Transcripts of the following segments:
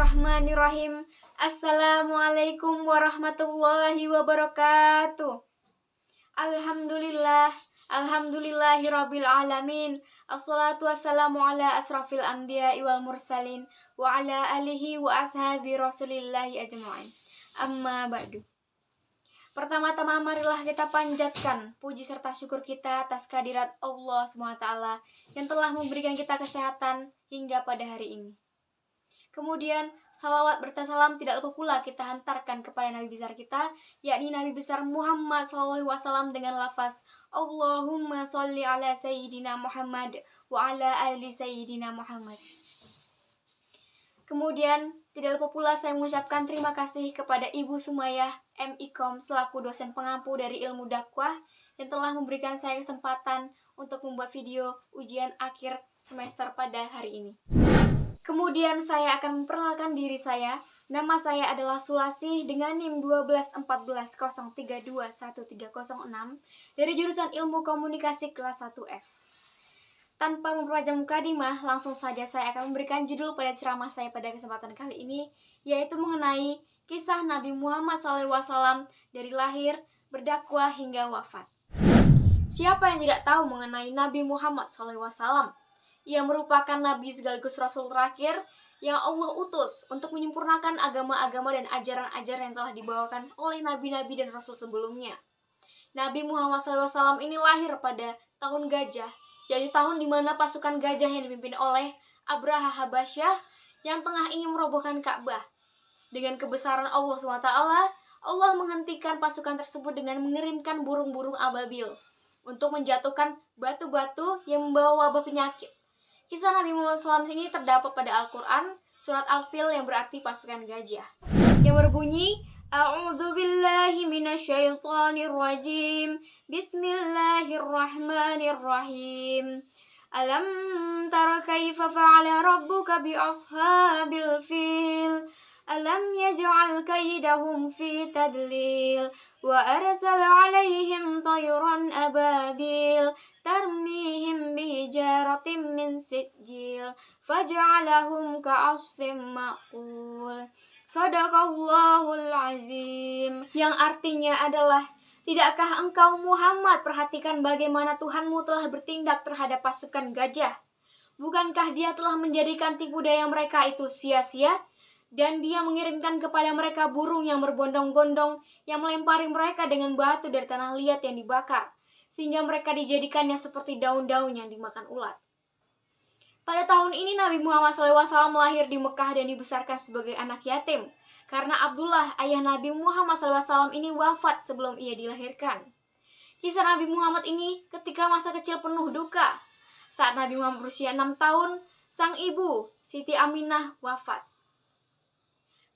Bismillahirrahmanirrahim. Assalamualaikum warahmatullahi wabarakatuh. Alhamdulillahirabbil alamin. Assalatu wassalamu ala asrafil anbiya'i wal mursalin wa ala alihi wa ashabi rasulillahi ajma'in. Amma ba'du. Pertama-tama marilah kita panjatkan puji serta syukur kita atas kehadirat Allah SWT yang telah memberikan kita kesehatan hingga pada hari ini. Kemudian salawat bertasalam tidak lupa pula kita hantarkan kepada Nabi besar kita, yakni Nabi besar Muhammad SAW dengan lafaz Allahumma sholli ala Sayyidina Muhammad wa ala ali Sayyidina Muhammad. Kemudian tidak lupa pula saya mengucapkan terima kasih kepada Ibu Sumayyah MIKOM selaku dosen pengampu dari ilmu dakwah yang telah memberikan saya kesempatan untuk membuat video ujian akhir semester pada hari ini. Kemudian saya akan memperkenalkan diri saya. Nama saya adalah Sulasi dengan NIM 12140321306 dari jurusan Ilmu Komunikasi kelas 1F. Tanpa memperpanjang mukadimah, langsung saja saya akan memberikan judul pada ceramah saya pada kesempatan kali ini, yaitu mengenai kisah Nabi Muhammad SAW dari lahir, berdakwah hingga wafat. Siapa yang tidak tahu mengenai Nabi Muhammad SAW? Ia merupakan Nabi sekaligus Rasul terakhir yang Allah utus untuk menyempurnakan agama-agama dan ajaran-ajaran yang telah dibawakan oleh Nabi-Nabi dan Rasul sebelumnya. Nabi Muhammad SAW ini lahir pada tahun gajah, yaitu tahun di mana pasukan gajah yang dipimpin oleh Abraha Habasyah yang tengah ingin merobohkan Ka'bah. Dengan kebesaran Allah SWT, Allah menghentikan pasukan tersebut dengan mengirimkan burung-burung ababil untuk menjatuhkan batu-batu yang membawa wabah penyakit. Kisah Nabi Muhammad SAW ini terdapat pada Al-Quran, surat Al-Fil yang berarti pasukan gajah, yang berbunyi A'udzu billahi minasyaitonir rajim. Bismillahirrahmanirrahim. Alam tara kaifa fa'ala rabbuka bi ashabil fil. Alam yaj'al kaidahum fi tadlil wa arsala 'alaihim tayran ababil tarmihim bihijaratin min sijil faj'alahum ka'asfin ma'kul. Shadaqallahul azim. Yang artinya adalah, tidakkah engkau Muhammad perhatikan bagaimana Tuhanmu telah bertindak terhadap pasukan gajah? Bukankah Dia telah menjadikan tipu daya mereka itu sia-sia? Dan Dia mengirimkan kepada mereka burung yang berbondong-bondong yang melempari mereka dengan batu dari tanah liat yang dibakar, sehingga mereka dijadikannya seperti daun-daun yang dimakan ulat. Pada tahun ini Nabi Muhammad SAW lahir di Mekah dan dibesarkan sebagai anak yatim, karena Abdullah, ayah Nabi Muhammad SAW ini wafat sebelum ia dilahirkan. Kisah Nabi Muhammad ini ketika masa kecil penuh duka. Saat Nabi Muhammad berusia 6 tahun, sang ibu, Siti Aminah, wafat.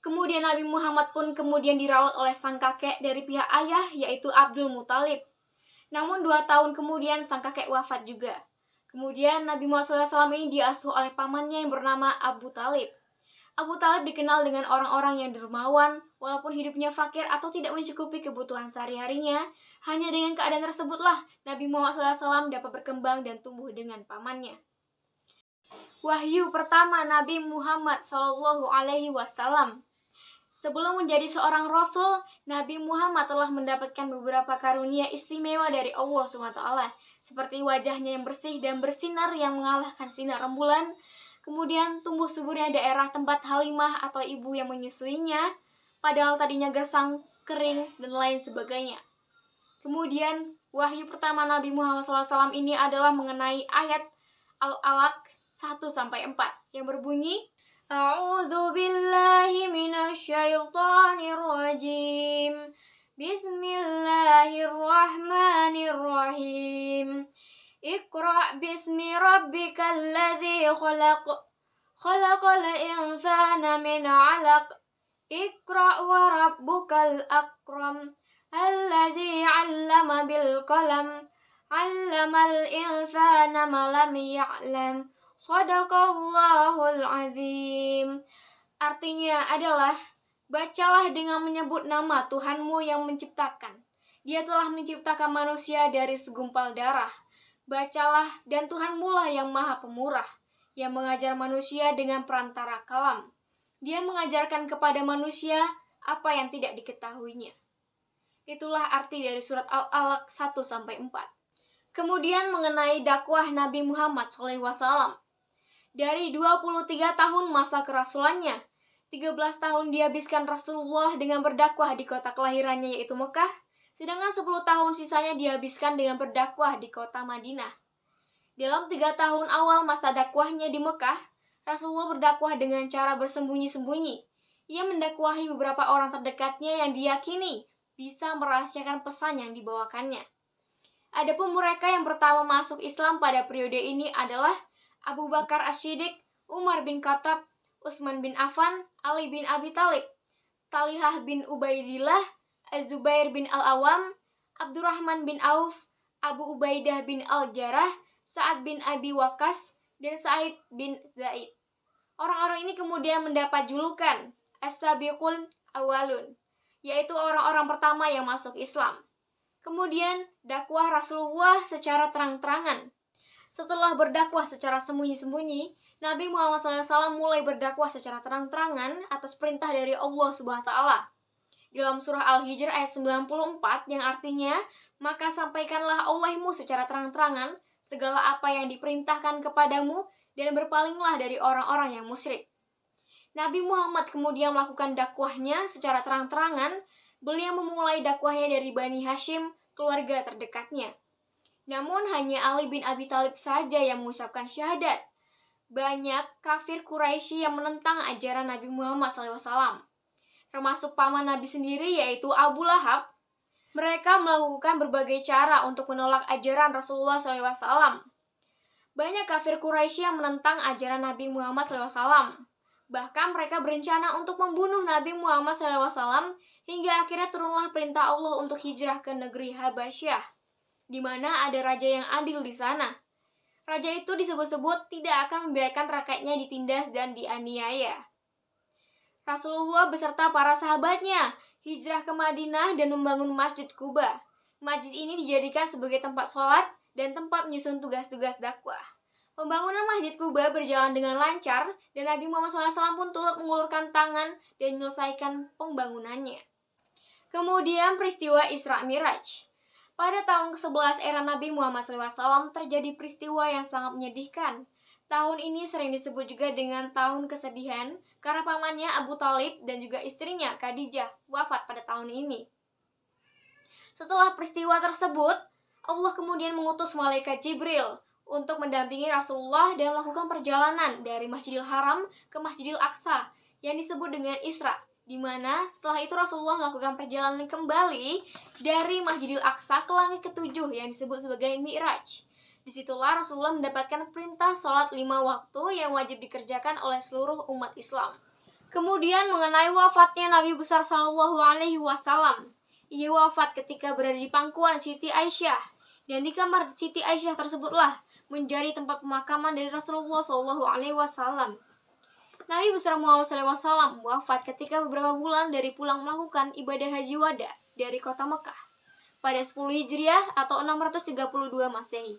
Kemudian Nabi Muhammad pun kemudian dirawat oleh sang kakek dari pihak ayah, yaitu Abdul Muthalib. Namun 2 tahun kemudian sang kakek wafat juga. Kemudian Nabi Muhammad SAW ini diasuh oleh pamannya yang bernama Abu Talib. Abu Talib dikenal dengan orang-orang yang dermawan, walaupun hidupnya fakir atau tidak mencukupi kebutuhan sehari-harinya. Hanya dengan keadaan tersebutlah Nabi Muhammad SAW dapat berkembang dan tumbuh dengan pamannya. Wahyu pertama Nabi Muhammad SAW. Sebelum menjadi seorang Rasul, Nabi Muhammad telah mendapatkan beberapa karunia istimewa dari Allah SWT, seperti wajahnya yang bersih dan bersinar yang mengalahkan sinar rembulan, kemudian tumbuh suburnya daerah tempat Halimah atau ibu yang menyusuinya, padahal tadinya gersang, kering, dan lain sebagainya. Kemudian, wahyu pertama Nabi Muhammad SAW ini adalah mengenai ayat Al-Alaq 1-4 yang berbunyi, A'udzu billahi minasyaitonir rajim. Bismillahirrahmanirrahim. Iqra' bismi rabbikal ladzi khalaq. Khalaqal insana min 'alaq. Iqra' wa rabbukal akram. Alladzi 'allama bil qalam. 'Allamal insana ma lam ya'lam. Shadaqallahul azim. Artinya adalah, bacalah dengan menyebut nama Tuhanmu yang menciptakan. Dia telah menciptakan manusia dari segumpal darah. Bacalah, dan Tuhanmu lah yang maha pemurah, yang mengajar manusia dengan perantara kalam. Dia mengajarkan kepada manusia apa yang tidak diketahuinya. Itulah arti dari surat Al-Alaq 1-4. Kemudian mengenai dakwah Nabi Muhammad SAW. Dari 23 tahun masa kerasulannya, 13 tahun dihabiskan Rasulullah dengan berdakwah di kota kelahirannya yaitu Mekah, sedangkan 10 tahun sisanya dihabiskan dengan berdakwah di kota Madinah. Dalam 3 tahun awal masa dakwahnya di Mekah, Rasulullah berdakwah dengan cara bersembunyi-sembunyi. Ia mendakwahi beberapa orang terdekatnya yang diyakini bisa merahasiakan pesan yang dibawakannya. Adapun mereka yang pertama masuk Islam pada periode ini adalah Abu Bakar As-Siddiq, Umar bin Khattab, Utsman bin Affan, Ali bin Abi Thalib, Talhah bin Ubaidillah, Az-Zubair bin Al-Awam, Abdurrahman bin Auf, Abu Ubaidah bin Al-Jarrah, Sa'ad bin Abi Waqqas, dan Sa'id bin Zaid. Orang-orang ini kemudian mendapat julukan As-Sabiqul Awwalun, yaitu orang-orang pertama yang masuk Islam. Kemudian dakwah Rasulullah secara terang-terangan. Setelah berdakwah secara sembunyi-sembunyi, Nabi Muhammad SAW mulai berdakwah secara terang-terangan atas perintah dari Allah SWT. Dalam surah Al-Hijr ayat 94 yang artinya, maka sampaikanlah Allahmu secara terang-terangan segala apa yang diperintahkan kepadamu dan berpalinglah dari orang-orang yang musyrik. Nabi Muhammad kemudian melakukan dakwahnya secara terang-terangan. Beliau memulai dakwahnya dari Bani Hashim, keluarga terdekatnya. Namun hanya Ali bin Abi Thalib saja yang mengucapkan syahadat. Banyak kafir Quraisy yang menentang ajaran Nabi Muhammad SAW, termasuk paman Nabi sendiri yaitu Abu Lahab. Mereka melakukan berbagai cara untuk menolak ajaran Rasulullah SAW. Banyak kafir Quraisy yang menentang ajaran Nabi Muhammad SAW. Bahkan mereka berencana untuk membunuh Nabi Muhammad SAW hingga akhirnya turunlah perintah Allah untuk hijrah ke negeri Habasyah, di mana ada raja yang adil di sana. Raja itu disebut-sebut tidak akan membiarkan rakyatnya ditindas dan dianiaya. Rasulullah beserta para sahabatnya hijrah ke Madinah dan membangun Masjid Quba. Masjid ini dijadikan sebagai tempat sholat dan tempat menyusun tugas-tugas dakwah. Pembangunan Masjid Quba berjalan dengan lancar dan Nabi Muhammad SAW pun turut mengulurkan tangan dan menyelesaikan pembangunannya. Kemudian peristiwa Isra Miraj. Pada tahun ke-11 era Nabi Muhammad SAW terjadi peristiwa yang sangat menyedihkan. Tahun ini sering disebut juga dengan tahun kesedihan karena pamannya Abu Thalib dan juga istrinya Khadijah wafat pada tahun ini. Setelah peristiwa tersebut, Allah kemudian mengutus malaikat Jibril untuk mendampingi Rasulullah dan melakukan perjalanan dari Masjidil Haram ke Masjidil Aqsa yang disebut dengan Isra, di mana setelah itu Rasulullah melakukan perjalanan kembali dari Masjidil Aqsa ke langit ketujuh yang disebut sebagai Mi'raj. Disitulah Rasulullah mendapatkan perintah sholat 5 waktu yang wajib dikerjakan oleh seluruh umat Islam. Kemudian mengenai wafatnya Nabi besar Shallallahu Alaihi Wasallam, ia wafat ketika berada di pangkuan Siti Aisyah, dan di kamar Siti Aisyah tersebutlah menjadi tempat pemakaman dari Rasulullah Shallallahu Alaihi Wasallam. Nabi besar Muhammad SAW wafat ketika beberapa bulan dari pulang melakukan ibadah haji wada dari kota Mekah pada 10 Hijriah atau 632 Masehi.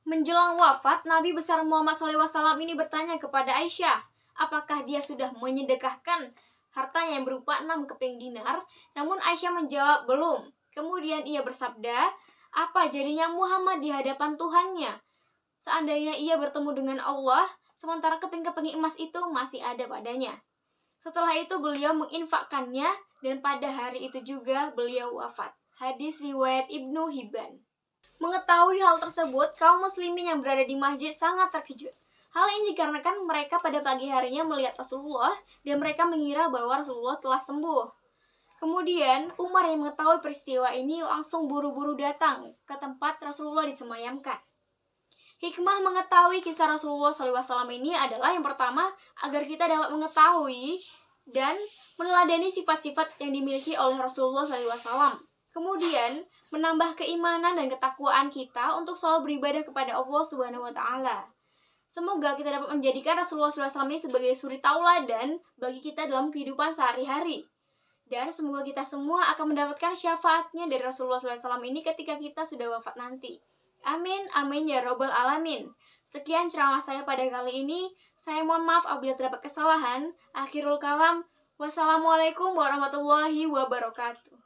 Menjelang wafat, Nabi besar Muhammad SAW ini bertanya kepada Aisyah, apakah dia sudah menyedekahkan hartanya yang berupa 6 keping dinar? Namun Aisyah menjawab belum. Kemudian ia bersabda, apa jadinya Muhammad di hadapan Tuhannya seandainya ia bertemu dengan Allah, sementara keping-keping emas itu masih ada padanya. Setelah itu beliau menginfakkannya dan pada hari itu juga beliau wafat. Hadis riwayat Ibnu Hibban. Mengetahui hal tersebut, kaum muslimin yang berada di masjid sangat terkejut. Hal ini dikarenakan mereka pada pagi harinya melihat Rasulullah dan mereka mengira bahwa Rasulullah telah sembuh. Kemudian Umar yang mengetahui peristiwa ini langsung buru-buru datang ke tempat Rasulullah disemayamkan. Hikmah mengetahui kisah Rasulullah SAW ini adalah yang pertama, agar kita dapat mengetahui dan meneladani sifat-sifat yang dimiliki oleh Rasulullah SAW. Kemudian, menambah keimanan dan ketakwaan kita untuk selalu beribadah kepada Allah SWT. Semoga kita dapat menjadikan Rasulullah SAW ini sebagai suri tauladan bagi kita dalam kehidupan sehari-hari. Dan semoga kita semua akan mendapatkan syafaatnya dari Rasulullah SAW ini ketika kita sudah wafat nanti. Amin, amin ya robbal alamin. Sekian ceramah saya pada kali ini. Saya mohon maaf apabila terdapat kesalahan. Akhirul kalam. Wassalamualaikum warahmatullahi wabarakatuh.